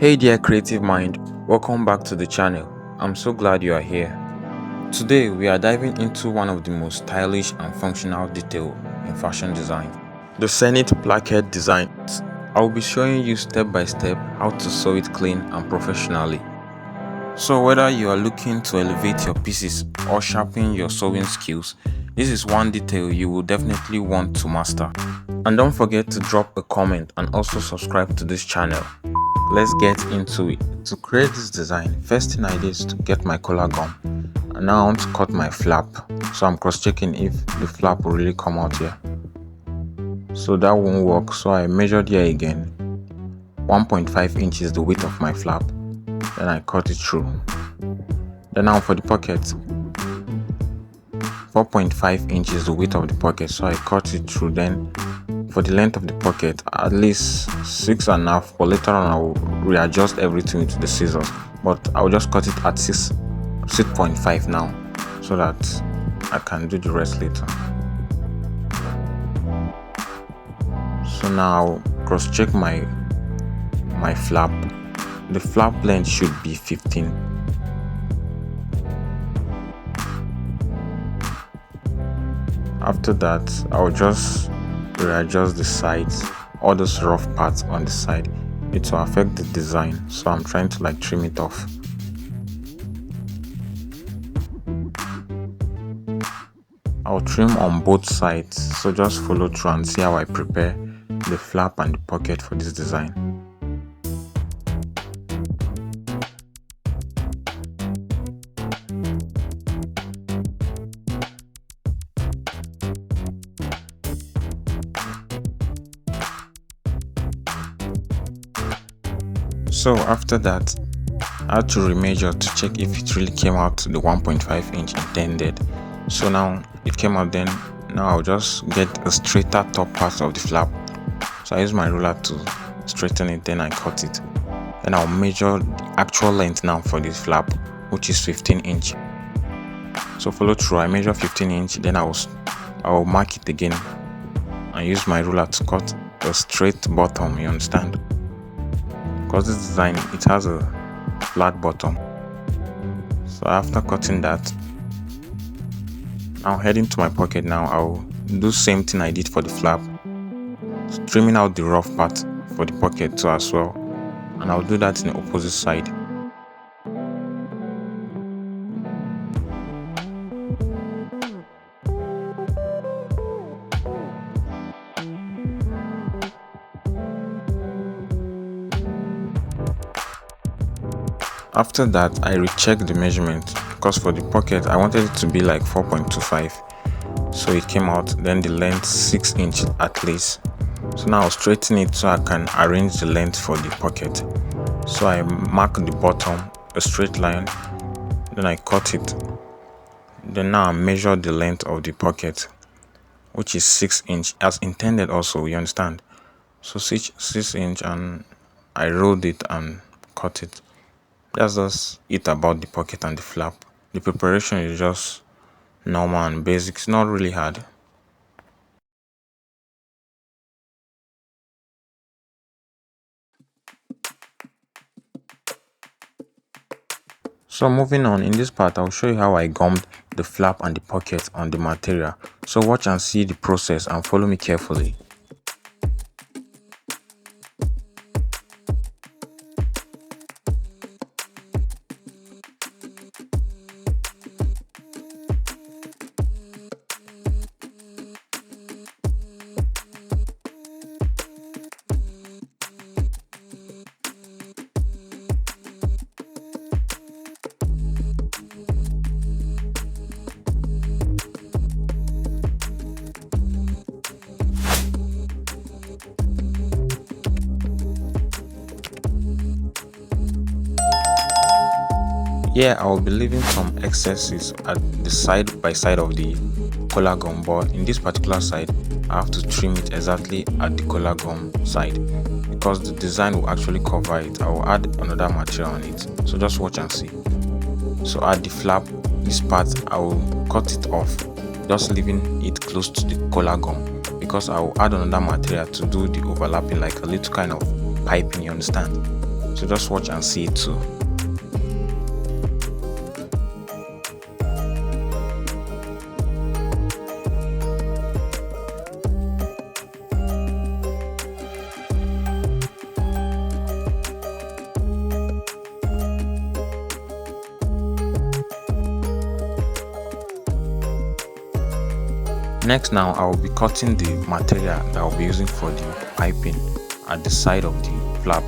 Hey dear creative mind, welcome back to the channel. I'm so glad you are here. Today we are diving into one of the most stylish and functional detail in fashion design, the Senate Placket designs. I will be showing you step by step how to sew it clean and professionally. So whether you are looking to elevate your pieces or sharpen your sewing skills, this is one detail you will definitely want to master. And don't forget to drop a comment and also subscribe to this channel. Let's get into it. To create this design, first thing I did is to get my collar gum, and now I want to cut my flap. So I'm cross-checking if the flap will really come out here. So that won't work, so I measured here again. 1.5 inches the width of my flap, then I cut it through. Then now for the pocket, 4.5 inches the width of the pocket, so I cut it through. Then for the length of the pocket, at least 6.5, but later on I will readjust everything with the scissors, but I'll just cut it at 6.5 now, so that I can do the rest later. So now I'll cross check my flap. The flap length should be 15. After that, I'll just readjust the sides, all those rough parts on the side. It will affect the design, so I'm trying to trim it off. I'll trim on both sides, so just follow through and see how I prepare the flap and the pocket for this design. So after that, I had to remeasure to check if it really came out to the 1.5 inch intended. So now it came out. Then now I'll just get a straighter top part of the flap. So I use my ruler to straighten it, then I cut it. Then I'll measure the actual length now for this flap, which is 15 inch. So follow through, I measure 15 inch, then I will mark it again and use my ruler to cut a straight bottom, you understand? Because this design, it has a flat bottom. So after cutting that, now heading to my pocket. Now I'll do same thing I did for the flap, trimming out the rough part for the pocket too as well, and I'll do that in the opposite side. After that, I rechecked the measurement, because for the pocket I wanted it to be like 4.25, so it came out. Then the length 6 inch at least. So now I'll straighten it so I can arrange the length for the pocket. So I mark the bottom a straight line, then I cut it. Then now I measure the length of the pocket, which is 6 inch as intended also, you understand? So 6 inch, and I rolled it and cut it. That's just it about the pocket and the flap. The preparation is just normal and basic, it's not really hard. So moving on, in this part I'll show you how I gummed the flap and the pocket on the material. So watch and see the process and follow me carefully. Here I will be leaving some excesses at the side by side of the collar gum, but in this particular side I have to trim it exactly at the collar gum side, because the design will actually cover it. I will add another material on it, so just watch and see. So at the flap, this part I will cut it off, just leaving it close to the collar gum, because I will add another material to do the overlapping, like a little kind of piping, you understand? So just watch and see it too. Next, now I will be cutting the material that I'll be using for the piping at the side of the flap.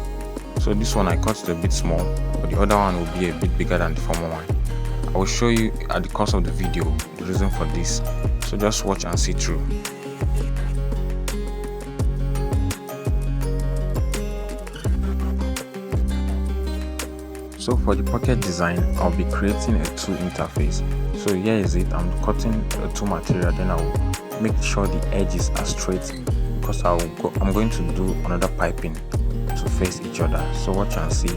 So this one I cut it a bit small, but the other one will be a bit bigger than the former one. I will show you at the course of the video the reason for this, so just watch and see through. So for the pocket design, I'll be creating a 2 interface. So here is it. I'm cutting a 2 material, then I will make sure the edges are straight because I'm going to do another piping to face each other. So watch and see.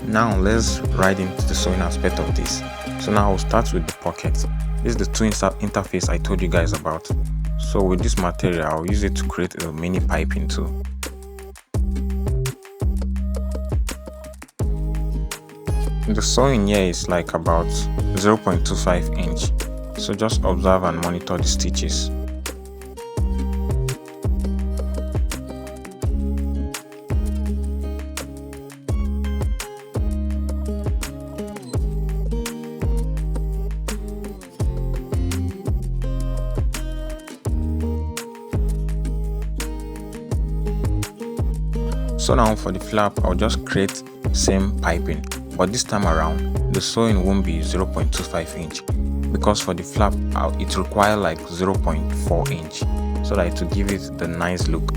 Now let's right into the sewing aspect of this. So now I'll start with the pocket. This is the 2 interface I told you guys about. So with this material, I'll use it to create a mini piping too. The sewing here is like about 0.25 inch. So just observe and monitor the stitches. So now for the flap, I'll just create same piping, but this time around the sewing won't be 0.25 inch because for the flap it requires like 0.4 inch so that it will give it the nice look.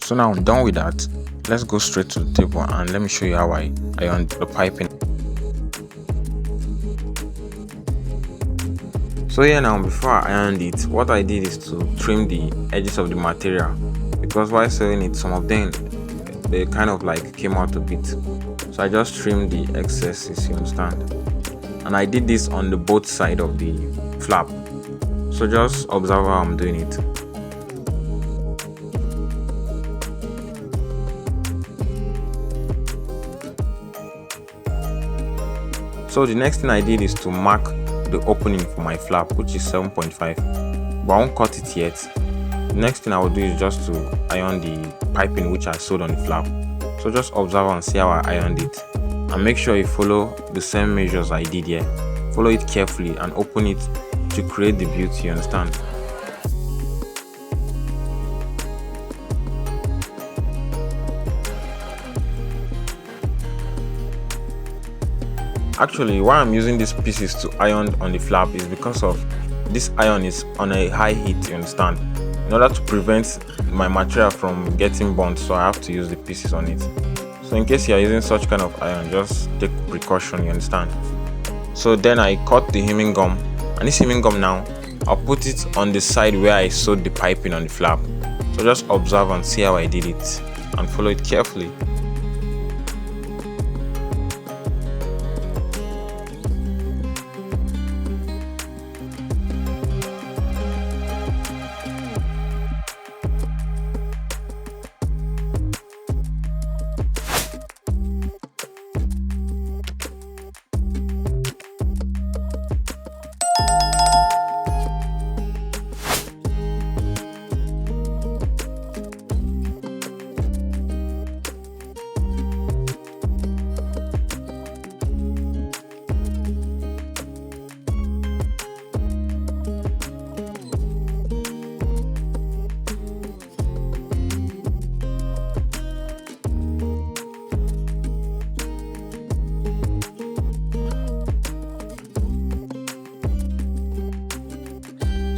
So now I'm done with that. Let's go straight to the table and let me show you how I iron the piping. So here now, before I ironed it, what I did is to trim the edges of the material because while sewing it, some of them they kind of like came out a bit. So I just trimmed the excesses, you understand? And I did this on the both side of the flap. So just observe how I'm doing it. So the next thing I did is to mark the opening for my flap, which is 7.5, but I won't cut it yet. The next thing I will do is just to iron the piping which I sewed on the flap. So just observe and see how I ironed it, and make sure you follow the same measures I did here. Follow it carefully and open it to create the beauty, you understand? Actually, why I'm using these pieces to iron on the flap is because of this iron is on a high heat, you understand? In order to prevent my material from getting burnt, so I have to use the pieces on it. So in case you are using such kind of iron, just take precaution, you understand? So then I cut the hemming gum, and this hemming gum now, I'll put it on the side where I sewed the piping on the flap. So just observe and see how I did it and follow it carefully.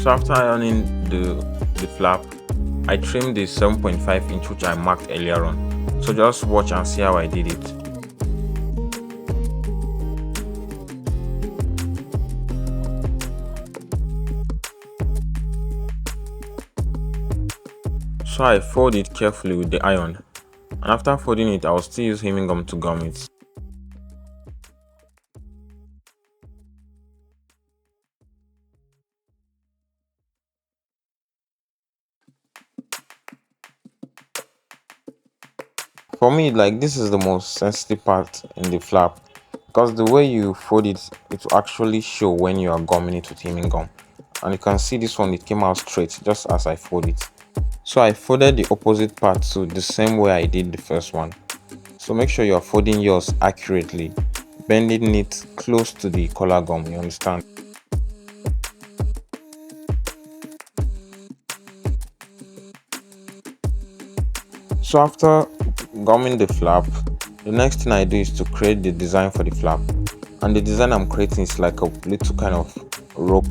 So after ironing the flap, I trimmed the 7.5 inch which I marked earlier on. So just watch and see how I did it. So I fold it carefully with the iron, and after folding it, I will still use hemming gum to gum it. For me, like, this is the most sensitive part in the flap, because the way you fold it, it will actually show when you are gumming it with hemming gum. And you can see this one, it came out straight just as I fold it. So I folded the opposite part to the same way I did the first one. So make sure you are folding yours accurately, bending it close to the collar gum, you understand? So after gumming the flap, the next thing I do is to create the design for the flap. And the design I'm creating is like a little kind of rope.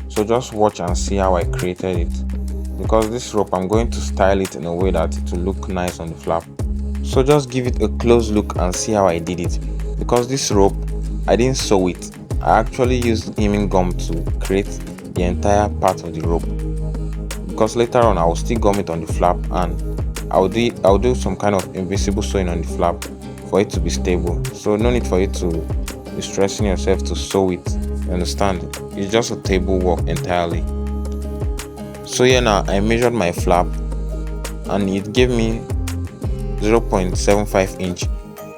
So just watch and see how I created it. Because this rope, I'm going to style it in a way that it will look nice on the flap. So just give it a close look and see how I did it. Because this rope, I didn't sew it. I actually used hemming gum to create the entire part of the rope. Because later on I will still gum it on the flap, and I'll do some kind of invisible sewing on the flap for it to be stable. So no need for you to be stressing yourself to sew it. You understand? It's just a table work entirely. So here now I measured my flap and it gave me 0.75 inch.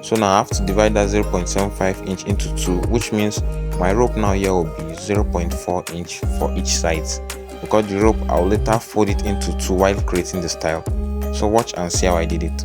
So now I have to divide that 0.75 inch into 2, which means my rope now here will be 0.4 inch for each side, because the rope I'll later fold it into 2 while creating the style. So watch and see how I did it.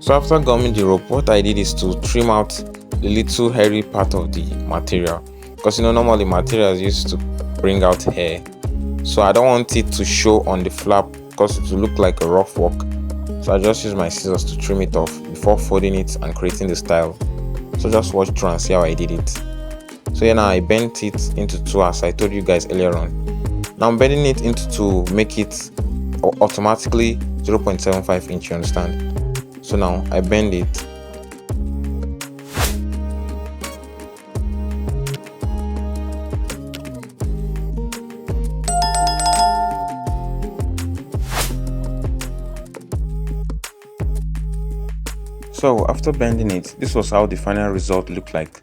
So after gumming the rope, what I did is to trim out the little hairy part of the material, because normally materials used to bring out hair. So I don't want it to show on the flap because it will look like a rough work. So I just use my scissors to trim it off before folding it and creating the style. So just watch through and see how I did it. So here now I bent it into 2 as I told you guys earlier on. Now I'm bending it into 2 make it automatically 0.75 inch, you understand? So now I bend it. So after bending it, this was how the final result looked like.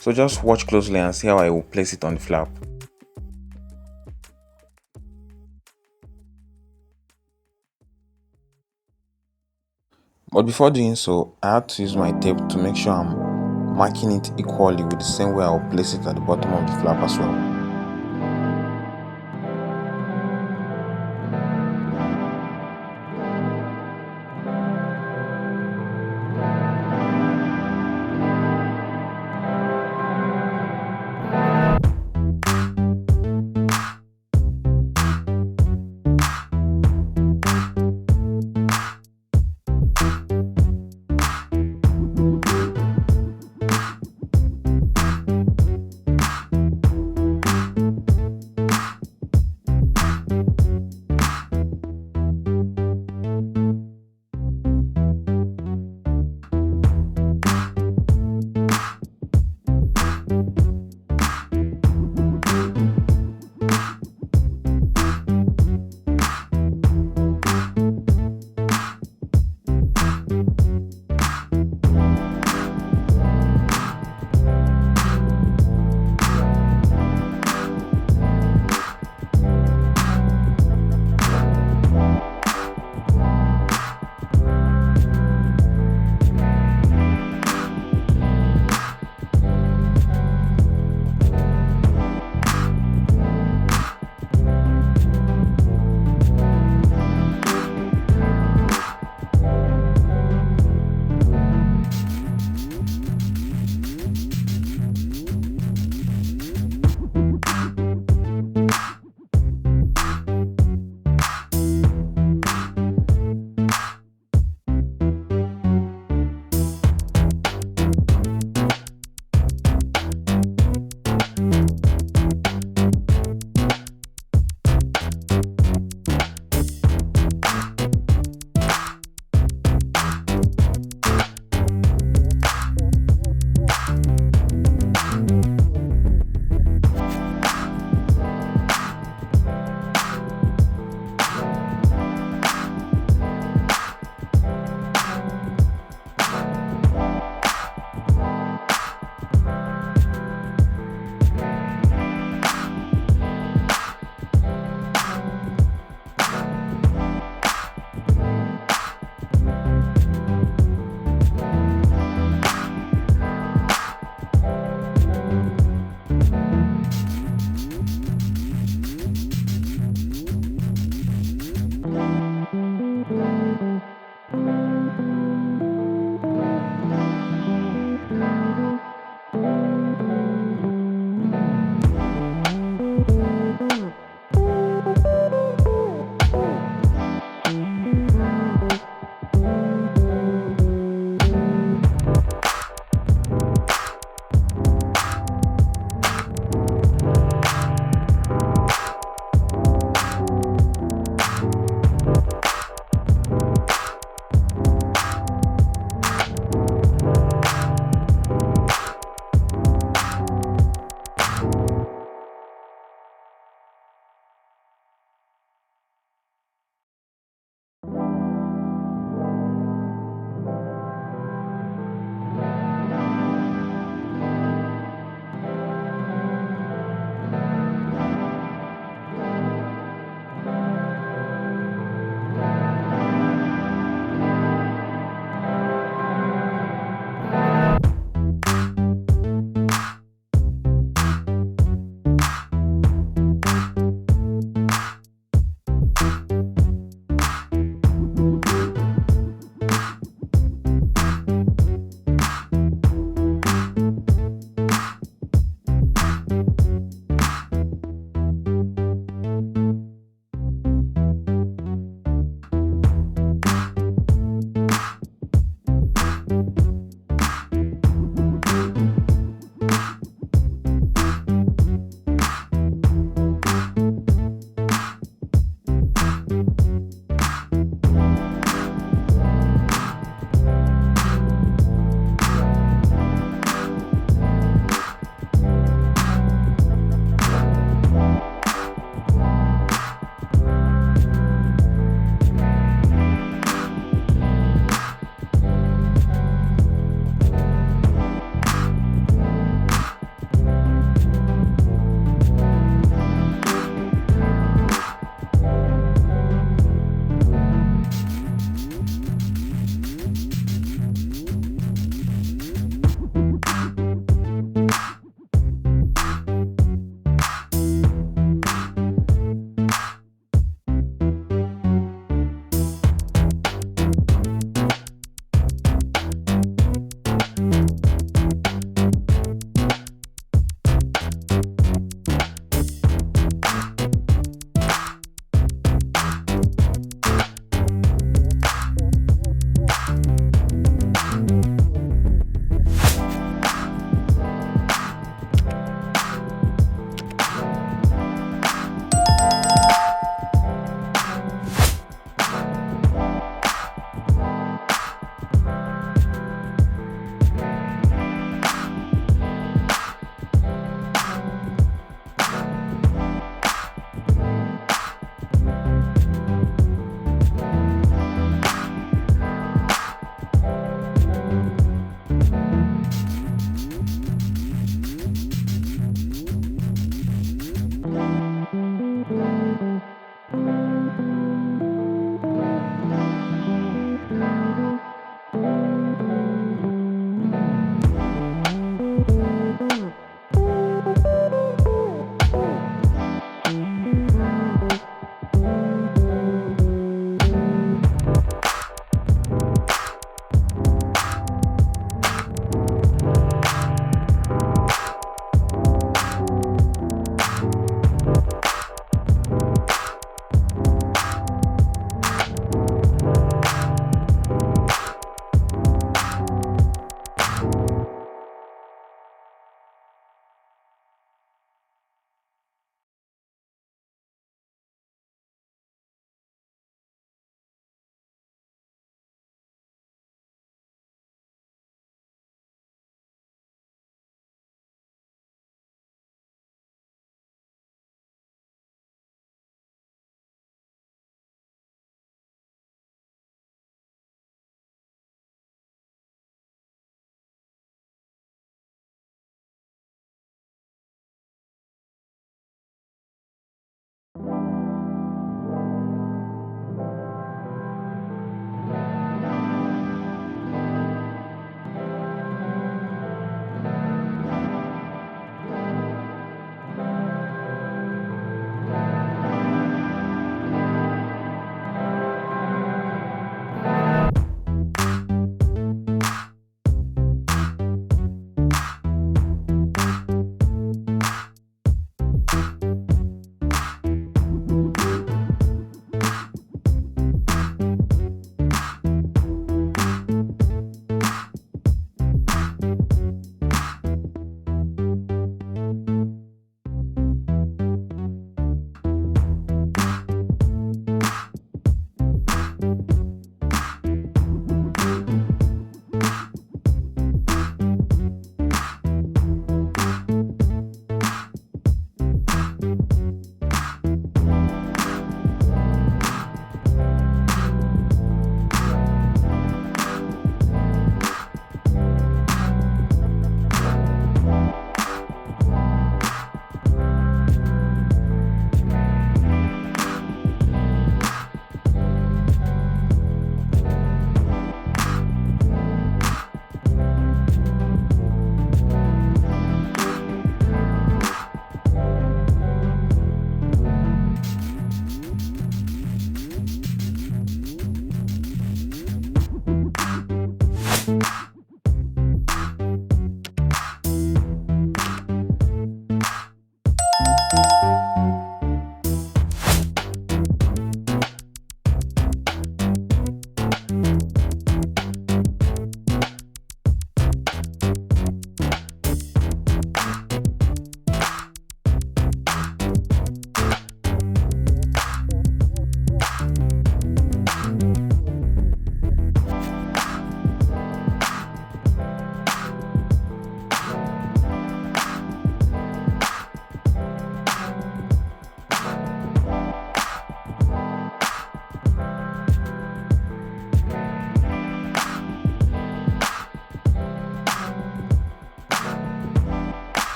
So just watch closely and see how I will place it on the flap. But before doing so, I had to use my tape to make sure I'm marking it equally with the same way I'll place it at the bottom of the flap as well.